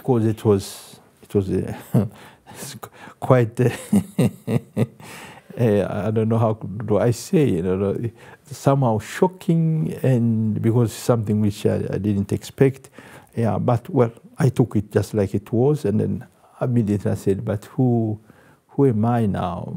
because it was quite. I don't know how do I say it. Somehow shocking, and because something which I didn't expect. Yeah, but well, I took it just like it was, and then immediately I said, "But who am I now?"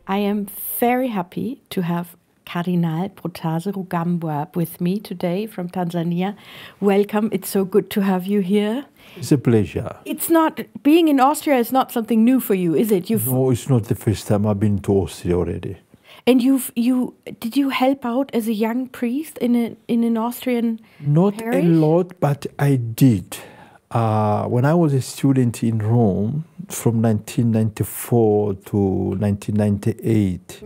I am very happy to have Kardinal Protase Rugambwa with me today from Tanzania. Welcome. It's so good to have you here. It's a pleasure. It's not, being in Austria is not something new for you, is it? No, it's not the first time I've been to Austria already. And did you help out as a young priest in an Austrian Not parish? a lot, but I did. When I was a student in Rome from 1994 to 1998,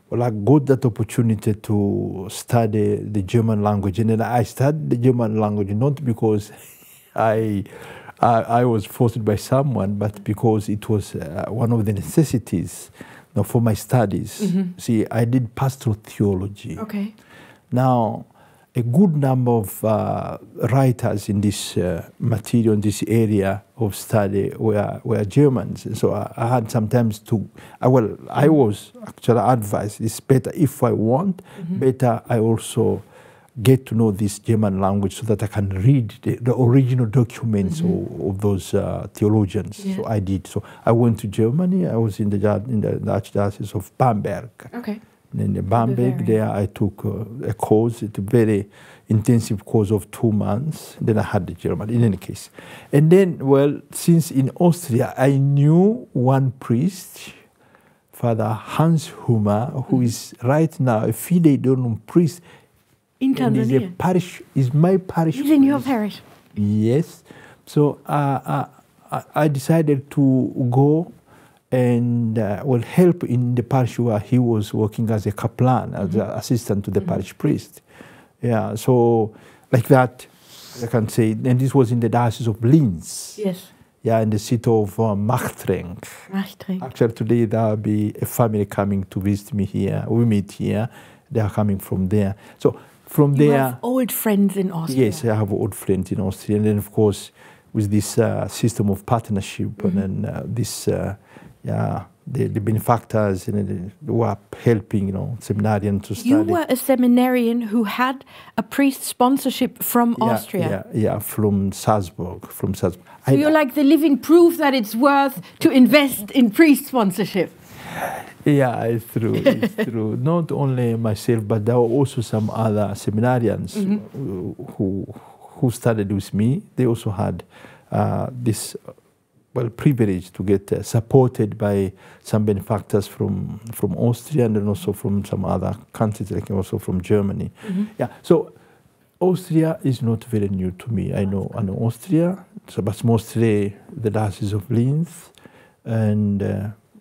well, I got that opportunity to study the German language. And then I studied the German language not because I was forced by someone, but because it was one of the necessities for my studies. See, I did pastoral theology. Okay. Now, a good number of writers in this material, in this area of study were Germans. And so I had sometimes to, I was actually advised, it's better if I want, better I also get to know this German language so that I can read the original documents of those theologians. Yeah. So I did. So I went to Germany. I was in the Archdiocese of Bamberg. Okay. And in Bamberg, there I took a course, a very intensive course of 2 months. Then I had the German, in any case. And then, well, since in Austria, I knew one priest, Father Hans Hummer, who is right now a fide donum priest in Tanzania. Is my parish. He's in your parish. Yes. So I decided to go and help in the parish where he was working as a kaplan, as an assistant to the parish priest. Yeah, so like that, I can say. And this was in the Diocese of Linz. Yes. Yeah, in the city of Machtrenk. Actually, today there will be a family coming to visit me here. We meet here. They are coming from there. So from there... You have old friends in Austria. Yes, I have old friends in Austria. And then, of course, with this system of partnership and then this... the benefactors who are helping, seminarians to study. You were a seminarian who had a priest sponsorship from Austria. Yeah, from Salzburg. So you're like the living proof that it's worth to invest in priest sponsorship. Yeah, it's true. It's true. Not only myself, but there were also some other seminarians who studied with me. They also had this privilege to get supported by some benefactors from Austria and then also from some other countries, like also from Germany. Yeah, so Austria is not very new to me. I know Austria, but mostly the Diocese of Linz and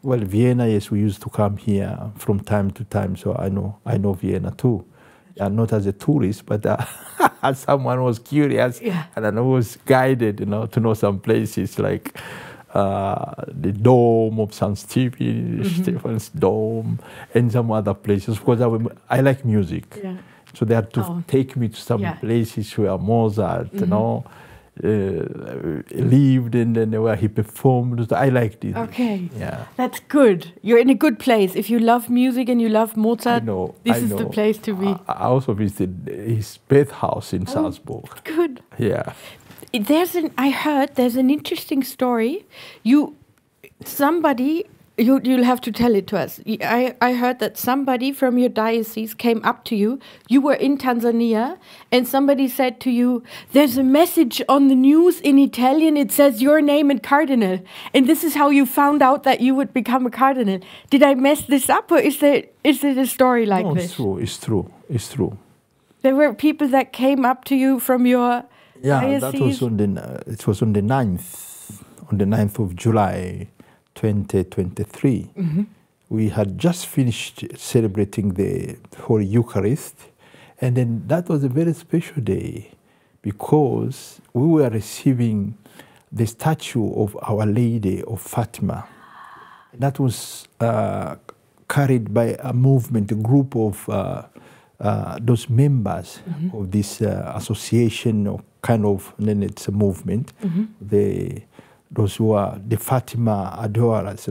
Vienna. Yes, we used to come here from time to time, so I know Vienna too. Not as a tourist, but as someone who was curious and I was guided, to know some places like the Dome of St. Stephen's Dome, and some other places. Because I like music, so they had to take me to some places where Mozart, lived and then where he performed. So I liked it. Okay, that's good. You're in a good place. If you love music and you love Mozart, this is the place to be. I also visited his birthhouse in Salzburg. Good. Yeah. I heard there's an interesting story. Somebody You'll have to tell it to us. I heard that somebody from your diocese came up to you. You were in Tanzania, and somebody said to you, "There's a message on the news in Italian. It says your name and cardinal, and this is how you found out that you would become a cardinal." Did I mess this up, or is it a story like this? No, it's true. It's true. There were people that came up to you from your diocese? That was on the 9th of July. 2023. We had just finished celebrating the Holy Eucharist, and then that was a very special day because we were receiving the statue of Our Lady of Fatima. That was carried by a movement, a group of those members of this association, or kind of, and then it's a movement. Those who are the Fatima adorers,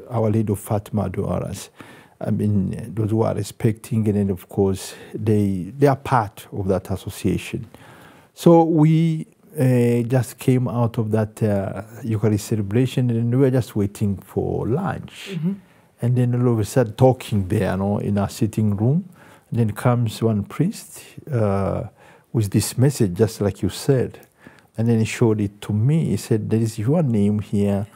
Our Lady of Fatima adorers. I mean, those who are respecting, and then of course they are part of that association. So we just came out of that Eucharist celebration, and we were just waiting for lunch. And then all of a sudden, talking there, in our sitting room, and then comes one priest with this message, just like you said. And then he showed it to me. He said, "There is your name here,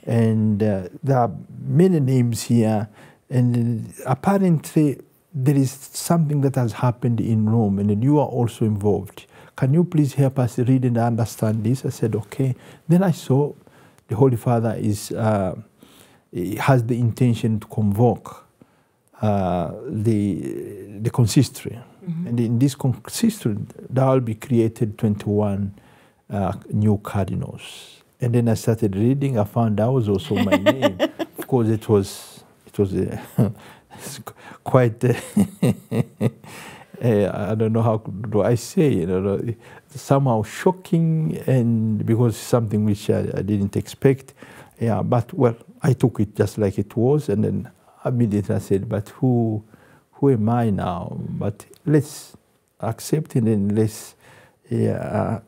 and there are many names here. And apparently there is something that has happened in Rome, and then you are also involved. Can you please help us read and understand this?" I said, "Okay." Then I saw the Holy Father has the intention to convoke the consistory. And in this consistory, there will be created 21 new cardinals. And then I started reading. I found out was also my name. Of course, it was quite I don't know how do I say, somehow shocking, and because something which I didn't expect. Yeah, but well, I took it just like it was, and then immediately I said, "But who am I now? But let's accept it, and let's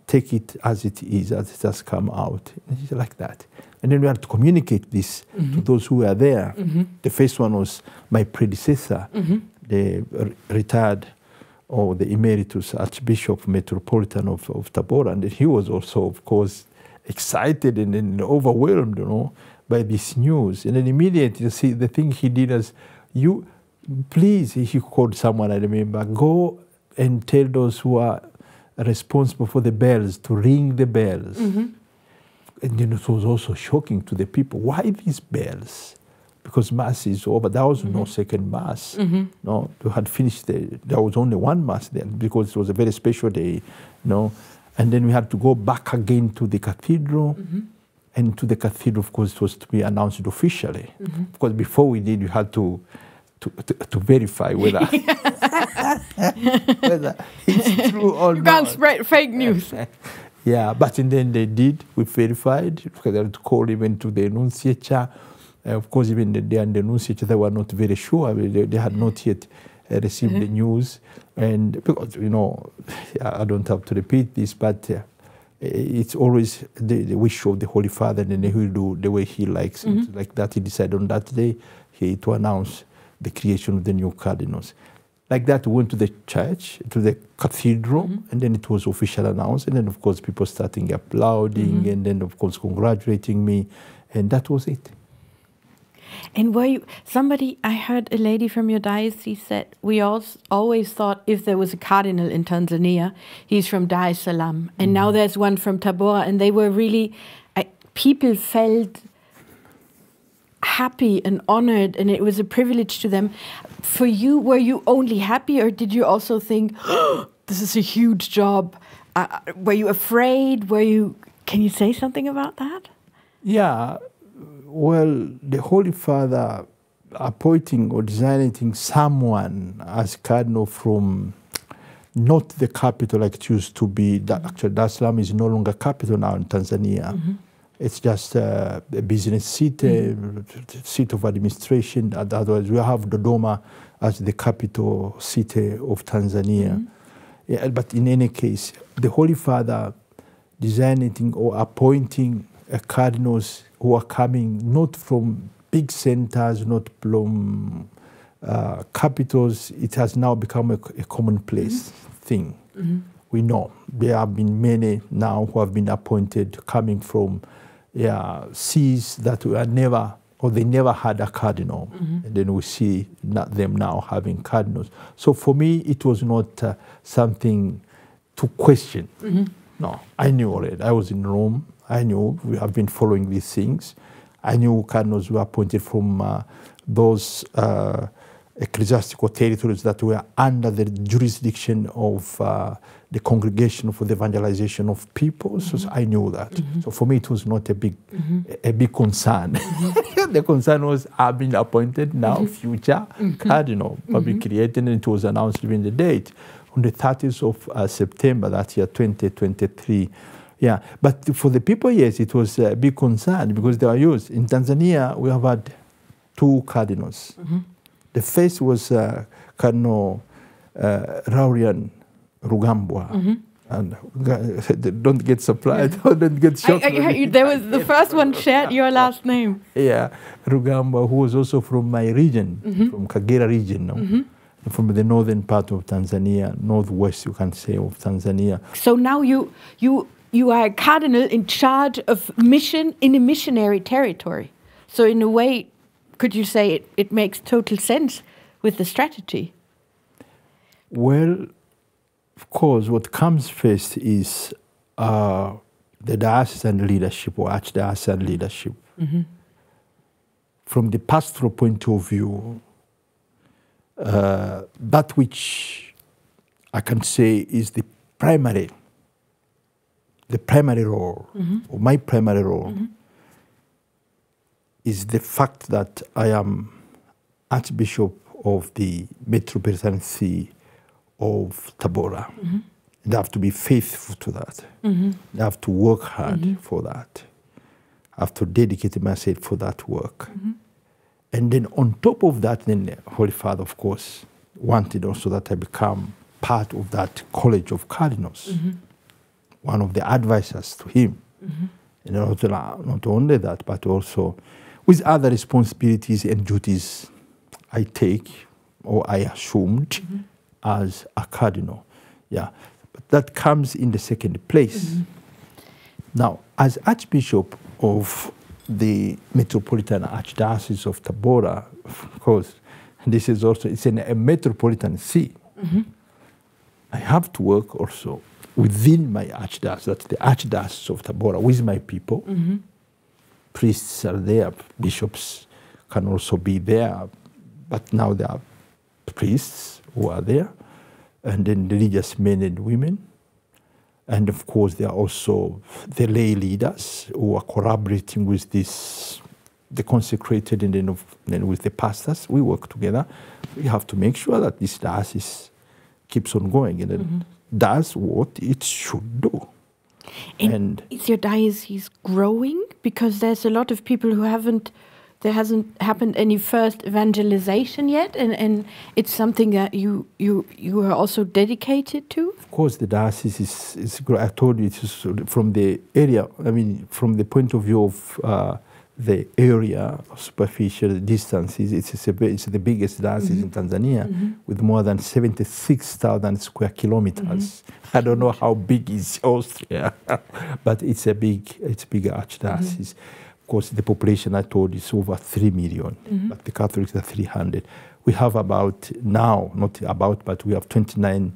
take it as it is, as it has come out," like that. And then we had to communicate this to those who were there. The first one was my predecessor, the retired, or the emeritus Archbishop Metropolitan of Tabora, and he was also, of course, excited and then overwhelmed, by this news. And then immediately, see, the thing he did is, please, he called someone, I remember, go and tell those who are responsible for the bells to ring the bells. And it was also shocking to the people. Why these bells? Because Mass is over. There was no second Mass. No, we had finished. There was only one Mass there because it was a very special day. And then we had to go back again to the cathedral. And to the cathedral, of course, it was to be announced officially. Because before we did, you had to verify whether it's true or not. You can't spread fake news. Yeah, but and then they did. We verified because they had to call even to the Annunciature. Of course, even the Annunciature, they were not very sure. They had not yet received the news. And because, I don't have to repeat this, but it's always the wish of the Holy Father, and he will do the way he likes. Like that, he decided on that day to announce the creation of the new cardinals. Like that, we went to the church, to the cathedral, and then it was officially announced. And then, of course, people starting applauding, and then, of course, congratulating me. And that was it. And were you, I heard a lady from your diocese said, we always thought if there was a cardinal in Tanzania, he's from Dar es Salaam. And now there's one from Tabora. And they were really, people felt happy and honored, and it was a privilege to them. For you, were you only happy, or did you also think, oh, this is a huge job? Were you afraid? Can you say something about that? Yeah. Well, the Holy Father appointing or designating someone as cardinal from not the capital like it used to be. Actually, Dar es Salaam is no longer capital now in Tanzania. It's just a business city, seat of administration. Otherwise, we have Dodoma as the capital city of Tanzania. Yeah, but in any case, the Holy Father designating or appointing cardinals who are coming not from big centers, not capitals. It has now become a commonplace thing. We know there have been many now who have been appointed coming from sees that were never, or they never had a cardinal. And then we see them now having cardinals. So for me, it was not something to question. No, I knew already. I was in Rome. I knew we have been following these things. I knew cardinals were appointed from those ecclesiastical territories that were under the jurisdiction of the Congregation for the Evangelization of People. So I knew that. So for me, it was not a big concern. The concern was, I've been appointed now, future cardinal, be created, and it was announced during the date on the 30th of September that year, 2023. Yeah, but for the people, yes, it was a big concern because they were used. In Tanzania, we have had 2 cardinals. The first was Cardinal Rugambwa. And don't get surprised, don't get shocked. There was the first one shared your last name. Yeah, Rugambwa, who was also from my region, from Kagera region, from the northern part of Tanzania, northwest, you can say, of Tanzania. So now you are a cardinal in charge of mission in a missionary territory. So in a way, could you say it makes total sense with the strategy? Well, of course, what comes first is the diocesan leadership or archdiocesan leadership. From the pastoral point of view, that which I can say is the primary role, or my primary role, is the fact that I am Archbishop of the Metropolitan See of Tabora. And I have to be faithful to that. I have to work hard for that. I have to dedicate myself for that work. And then on top of that, then the Holy Father, of course, wanted also that I become part of that College of Cardinals, one of the advisors to him. And not only that, but also with other responsibilities and duties I take or I assumed as a cardinal. Yeah, but that comes in the second place. Now, as Archbishop of the Metropolitan Archdiocese of Tabora, of course, this is also, it's a metropolitan see. I have to work also within my archdiocese, that's the Archdiocese of Tabora, with my people. Priests are there, bishops can also be there, but now there are priests who are there, and then religious men and women. And of course, there are also the lay leaders who are collaborating with the consecrated, and then with the pastors. We work together. We have to make sure that this diocese keeps on going and does what it should do. And is your diocese growing? Because there's a lot of people who there hasn't happened any first evangelization yet, and it's something that you are also dedicated to? Of course, the diocese is growing. I told you, it is from the area, I mean, from the point of view of the area, superficial distances, it's the biggest diocese in Tanzania, with more than 76,000 square kilometers. I don't know how big is Austria, but it's a big archdiocese. Of course, the population, I told you, is over 3 million, but the Catholics are 300. We have but we have 29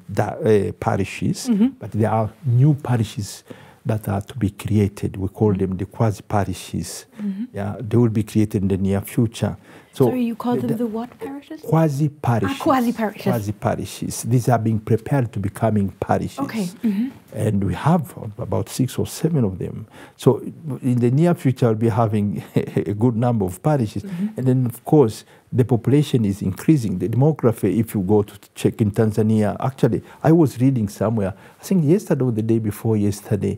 parishes, but there are new parishes that are to be created. We call them the quasi-parishes. Yeah, they will be created in the near future. So you call them the what parishes? Quasi-parishes. Quasi-parishes. Quasi-parishes. These are being prepared to becoming parishes. Okay. And we have about 6 or 7 of them. So in the near future, we'll be having a good number of parishes. And then, of course, the population is increasing. The demography, if you go to check in Tanzania, actually, I was reading somewhere, I think yesterday or the day before yesterday,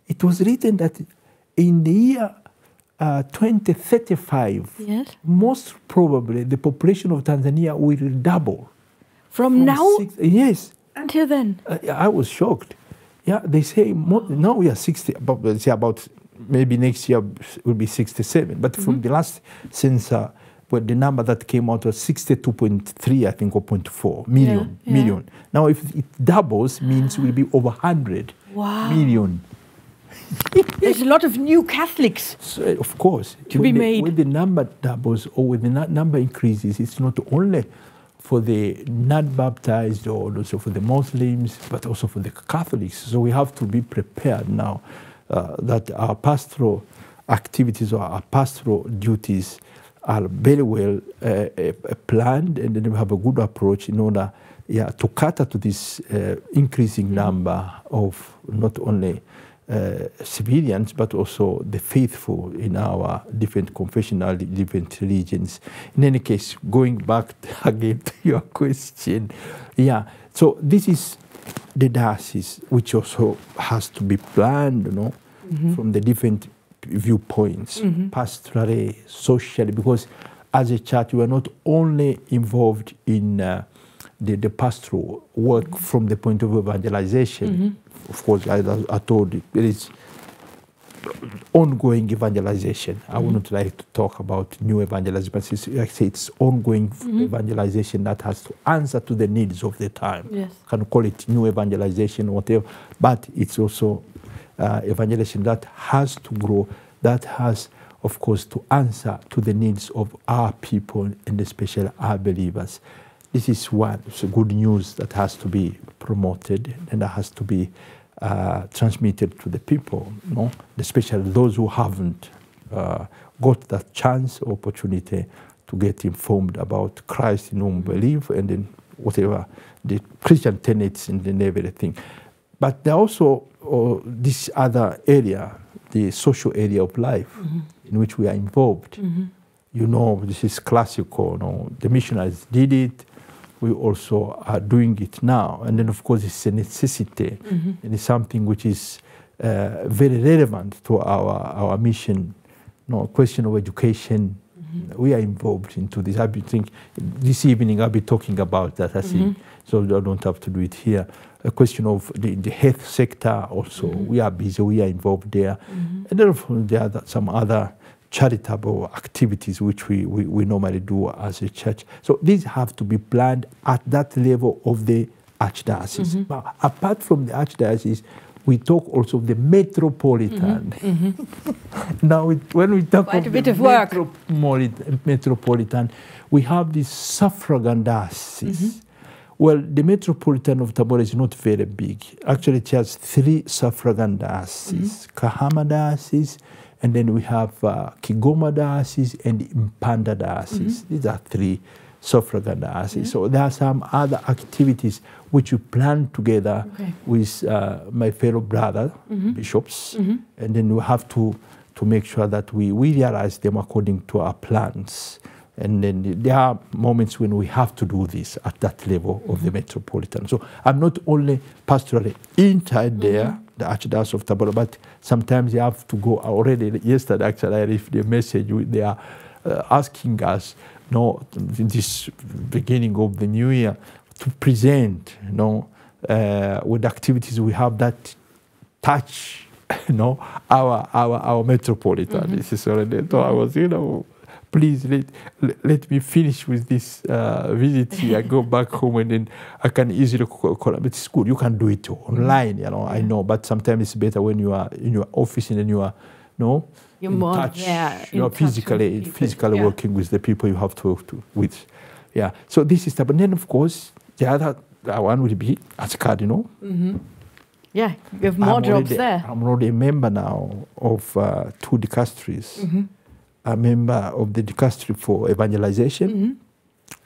it was written that in the year 2035, most probably the population of Tanzania will double. From now? Yes. Until then? I was shocked. Yeah, they say now we are 60, about maybe next year will be 67. But from the last census, well, the number that came out was 62.3, I think, or 0.4 million. Million. Now, if it doubles, means we'll be over 100 million. There's a lot of new Catholics. So, of course. To be made. When the number doubles or when the number increases, it's not only for the not-baptized or also for the Muslims, but also for the Catholics. So we have to be prepared now that our pastoral activities or our pastoral duties are very well planned, and then we have a good approach in order to cater to this increasing number of not only civilians, but also the faithful in our different confessional, different religions. In any case, going back again to your question, so this is the diocese, which also has to be planned, from the different viewpoints, pastorally, socially, because as a church, we are not only involved in the pastoral work from the point of view of evangelization. Of course, I told you, there is ongoing evangelization. I would not like to talk about new evangelization, but like I say, it's ongoing evangelization that has to answer to the needs of the time. Yes. Can call it new evangelization or whatever, but it's also evangelization that has to grow, that has, of course, to answer to the needs of our people and especially our believers. This is one. It's good news that has to be promoted and that has to be transmitted to the people, especially those who haven't got that chance or opportunity to get informed about Christ in whom we believe and then whatever the Christian tenets and then everything. But there are also this other area, the social area of life in which we are involved. This is classical. The missionaries did it. We also are doing it now. And then, of course, it's a necessity. And it's something which is very relevant to our mission. Question of education. We are involved into this. I think this evening I'll be talking about that, I think. So I don't have to do it here. A question of the health sector also. We are busy, we are involved there. And then there are some other charitable activities which we normally do as a church. So these have to be planned at that level of the archdiocese. But apart from the archdiocese, we talk also of the metropolitan. Now, when we talk Quite of a bit the of work. metropolitan, we have this suffragan diocese. Well, the Metropolitan of Tabora is not very big. Actually, it has 3 suffragan dioceses, Kahama diocese, and then we have Kigoma diocese and Mpanda diocese. These are 3 suffragan dioceses. So there are some other activities which we plan together with my fellow brother bishops, and then we have to make sure that we realize them according to our plans. And then there are moments when we have to do this at that level of the Metropolitan. So I'm not only pastorally inside there, the Archdiocese of Tabora, but sometimes you have to go. Already yesterday, actually, I received the message. They are asking us, in this beginning of the new year, to present, with activities we have that touch, our Metropolitan. This is already. So I was, please let me finish with this visit here. I go back home and then I can easily collaborate. It's good. You can do it online, I know. But sometimes it's better when you are in your office and then you are, you're more touch. You are physically working with the people you have to work with. Yeah. So this is the. But then of course the other one will be as cardinal. Yeah, you have more jobs there. I'm already a member now of 2 dicasteries. A member of the dicastery for evangelization,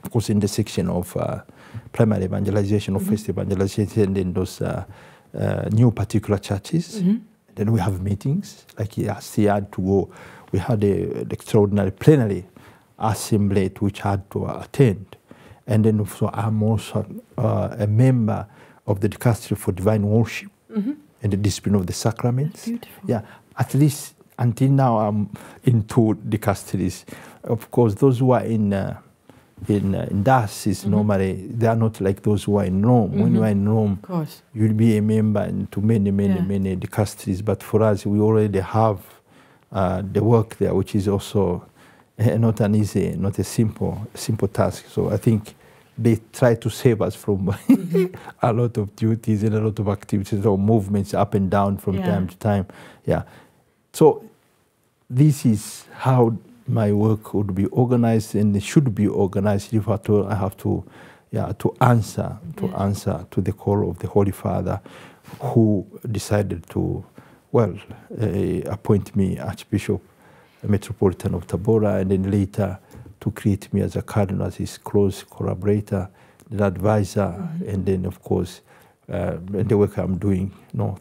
of course, in the section of primary evangelization or first evangelization, and then those new particular churches. Then we have meetings, like last year to go. We had an extraordinary plenary assembly which I had to attend. And then also I'm also a member of the dicastery for divine worship and the discipline of the sacraments. That's beautiful. Yeah, at least until now, I'm into dicasteries. Of course, those who are in diocese, normally, they are not like those who are in Rome. When you are in Rome, you'll be a member into many dicasteries. But for us, we already have the work there, which is also not an easy, not a simple task. So I think they try to save us from a lot of duties and a lot of activities or movements up and down from time to time. Yeah. So this is how my work would be organized, and it should be organized if I have to answer to the call of the Holy Father, who decided to, appoint me Archbishop Metropolitan of Tabora, and then later to create me as a cardinal, as his close collaborator, an advisor, and then of course the work I'm doing,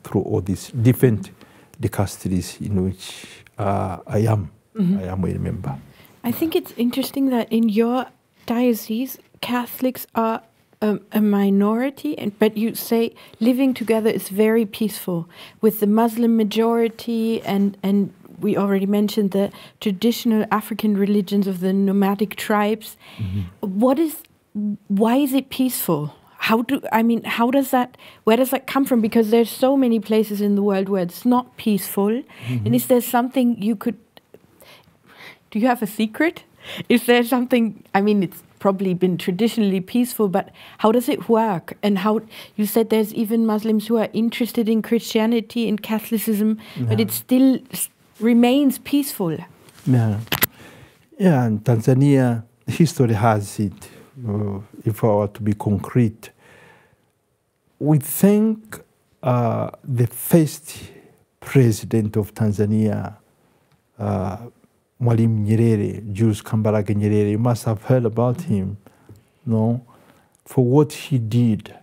through all these different dicasteries in which I am a member. I think it's interesting that in your diocese, Catholics are a minority, but you say living together is very peaceful with the Muslim majority, and we already mentioned the traditional African religions of the nomadic tribes. Why is it peaceful? Where does that come from? Because there's so many places in the world where it's not peaceful. And is there something do you have a secret? Is there something, it's probably been traditionally peaceful, but how does it work? And how, you said there's even Muslims who are interested in Christianity and Catholicism, but it still remains peaceful. Yeah, and Tanzania, history has it, if I were to be concrete. We think the first president of Tanzania, Mwalimu Nyerere, Julius Kambarage Nyerere, you must have heard about him, for what he did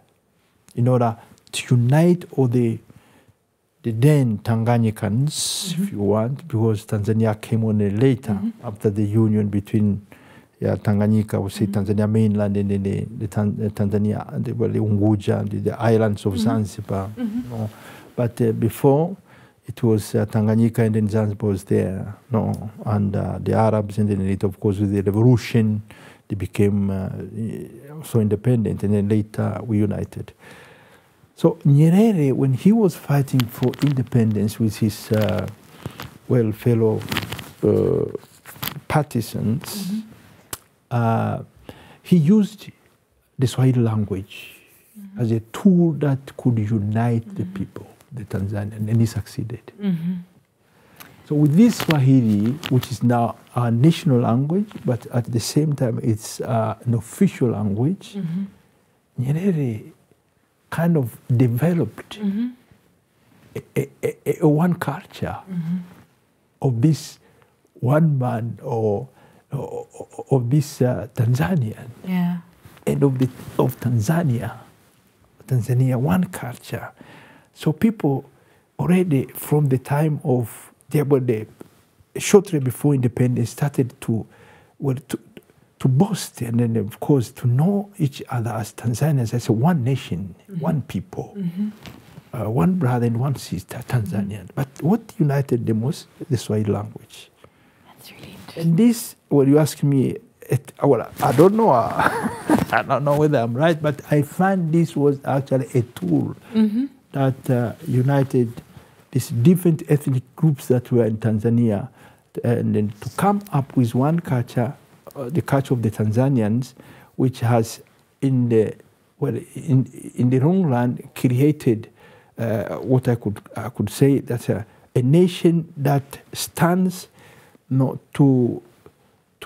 in order to unite all the then Tanganyikans, if you want, because Tanzania came only later, after the union between Tanganyika, we say Tanzania mainland, and then the Tanzania, the Unguja, the islands of Zanzibar. But before, it was Tanganyika, and then Zanzibar was there, and the Arabs, and then later, of course, with the revolution, they became so independent, and then later we united. So Nyerere, when he was fighting for independence with his fellow partisans, he used the Swahili language as a tool that could unite the people, the Tanzanians, and he succeeded. So with this Swahili, which is now our national language, but at the same time it's an official language, Nyerere kind of developed a one culture of this one man or of this Tanzanian, and of Tanzania, one culture. So people already from the time of shortly before independence started to boast, and then of course to know each other as Tanzanians, as one nation, one people, one brother and one sister, Tanzanian. But what united them was the Swahili language. That's really interesting. And this, when you ask me, I don't know. I don't know whether I'm right, but I find this was actually a tool that united these different ethnic groups that were in Tanzania, and then to come up with one culture, the culture of the Tanzanians, which has in the long run created what I could say that's a nation that stands to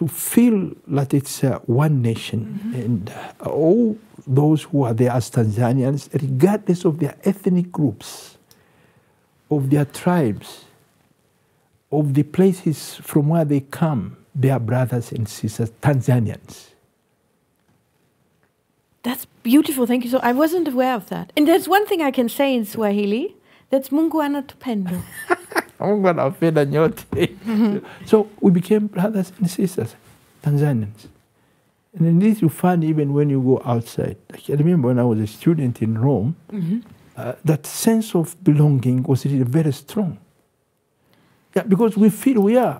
feel that it's one nation, and all those who are there as Tanzanians, regardless of their ethnic groups, of their tribes, of the places from where they come, they are brothers and sisters, Tanzanians. That's beautiful. Thank you. So I wasn't aware of that. And there's one thing I can say in Swahili. That's Mungu anatupenda. Mungu anapenda nyote. So we became brothers and sisters, Tanzanians. And in this you find even when you go outside. Like I remember when I was a student in Rome, that sense of belonging was really very strong. Yeah, because we feel we are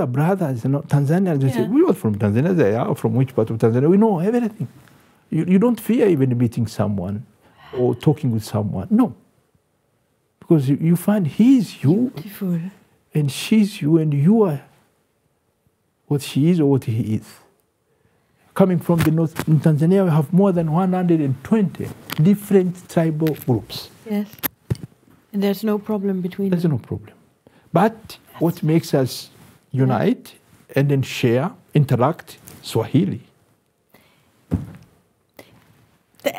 brothers, Tanzanians. They say, we are from Tanzania. They are from which part of Tanzania? We know everything. You don't fear even meeting someone or talking with someone. No. Because you find he is you. Beautiful. and she's you and you are what she is or what he is. Coming from the north, in Tanzania we have more than 120 different tribal groups. Yes. And there's no problem between There's them. no problem. But what makes us unite and then share, interact, Swahili.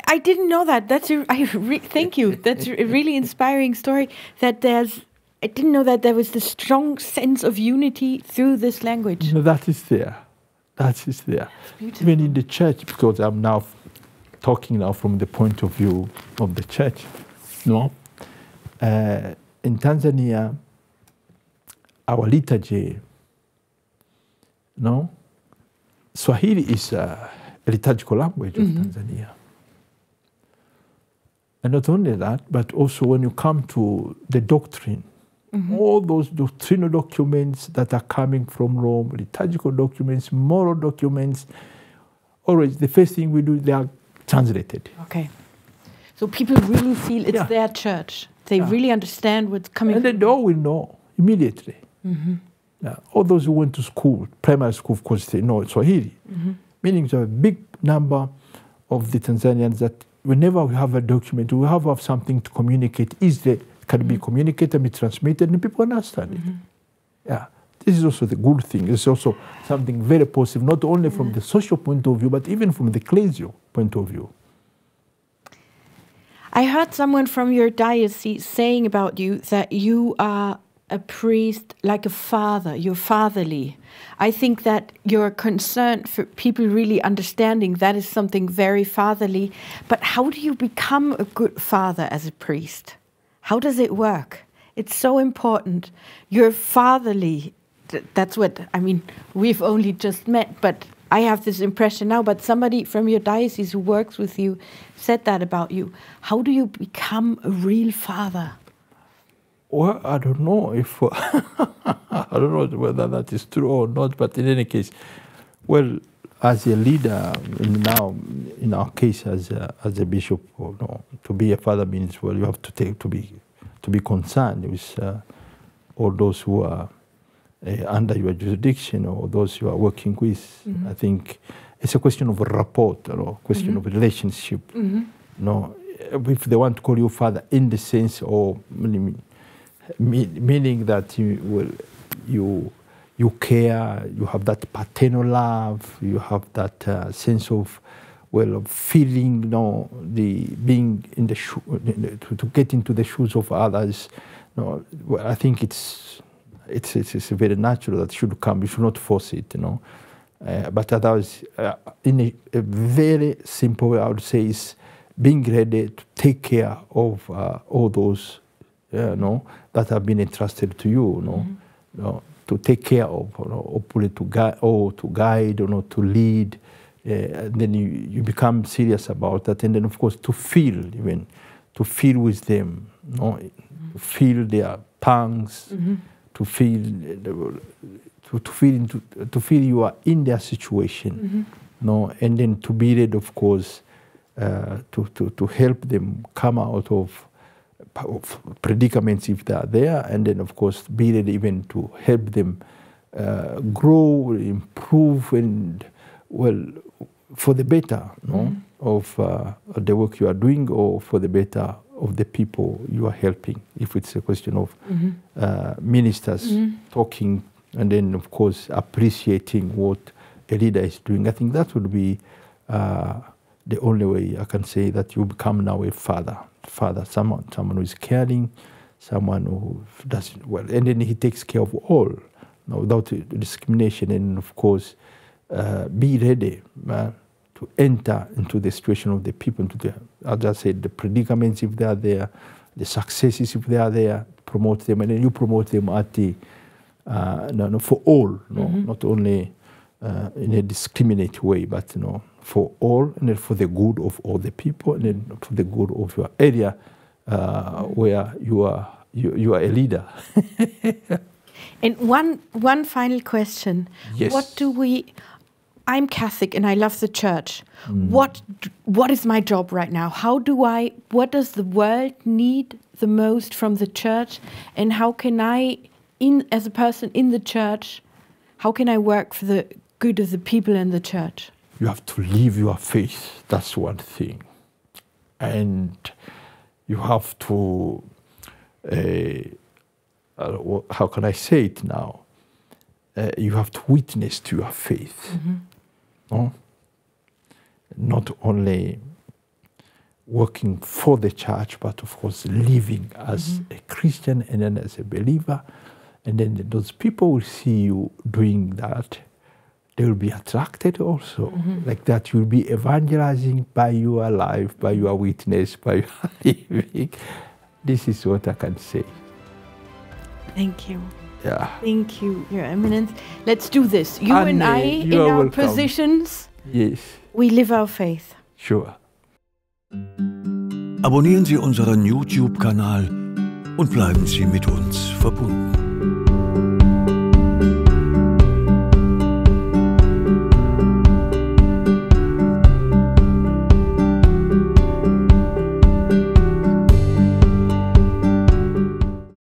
I didn't know that. Thank you. That's a really inspiring story. I didn't know that there was this strong sense of unity through this language. No, that is there. That is there. Even in the church, because I'm now talking now from the point of view of the church. No, in Tanzania, our liturgy, no, Swahili is a liturgical language of Tanzania. And not only that, but also when you come to the doctrine, all those doctrinal documents that are coming from Rome, liturgical documents, moral documents, always the first thing we do, they are translated. Okay. So people really feel it's their church. They really understand what's coming and then they all will know immediately. All those who went to school, primary school, of course, they know Swahili. Meaning there's a big number of the Tanzanians that whenever we have a document, we have something to communicate easily, can be communicated, be transmitted, and people understand it. Yeah, this is also the good thing. It's also something very positive, not only from the social point of view, but even from the ecclesial point of view. I heard someone from your diocese saying about you that you are a priest like a father, you're fatherly. I think that your concern for people really understanding that is something very fatherly. But how do you become a good father as a priest? How does it work? It's so important. You're fatherly. That's what, I mean, we've only just met, but I have this impression now. But somebody from your diocese who works with you said that about you. How do you become a real father? Well, I don't know if I don't know whether that is true or not. But in any case, well, as a leader now, in our case as a bishop, to be a father means you have to be concerned with all those who are under your jurisdiction or those you are working with. I think it's a question of rapport, or question of relationship. No, if they want to call you father in the sense or meaning that you care, you have that paternal love, you have that sense of feeling, the being in the to get into the shoes of others. I think it's very natural that should come. You should not force it, But otherwise, in a very simple way, I would say is being ready to take care of all those, that have been entrusted to you, to take care of, hopefully to guide, to lead. And then you become serious about that, and then of course to feel with them, to feel their pangs, to feel you are in their situation, and then to be ready, of course, to help them come out of predicaments if they are there, and then of course be ready even to help them grow, improve, and for the better of the work you are doing, or for the better of the people you are helping. If it's a question of ministers talking, and then of course appreciating what a leader is doing, I think that would be the only way I can say that you become now a father, someone who is caring, someone who does well, and then he takes care of all, without discrimination, and of course be ready to enter into the situation of the people, as I said, the predicaments if they are there, the successes if they are there, promote them, and then you promote them at the for all, not only in a discriminate way, but for all, and then for the good of all the people, and then for the good of your area where you are a leader. And one final question. Yes. I'm Catholic and I love the church. What is my job right now? What does the world need the most from the church? And how can I as a person in the church, how can I work for the good of the people in the church? You have to live your faith. That's one thing. And you have to, how can I say it now? You have to witness to your faith. No? Not only working for the church, but of course living as a Christian and then as a believer. And then those people will see you doing that. They will be attracted also. Like that, you'll be evangelizing by your life, by your witness, by your living. This is what I can say. Thank you. Yeah. Thank you, Your Eminence. Let's do this. You Anne, and I, in you are our welcome. positions, Yes, we live our faith. sure. Abonnieren Sie unseren YouTube-Kanal und bleiben Sie mit uns verbunden.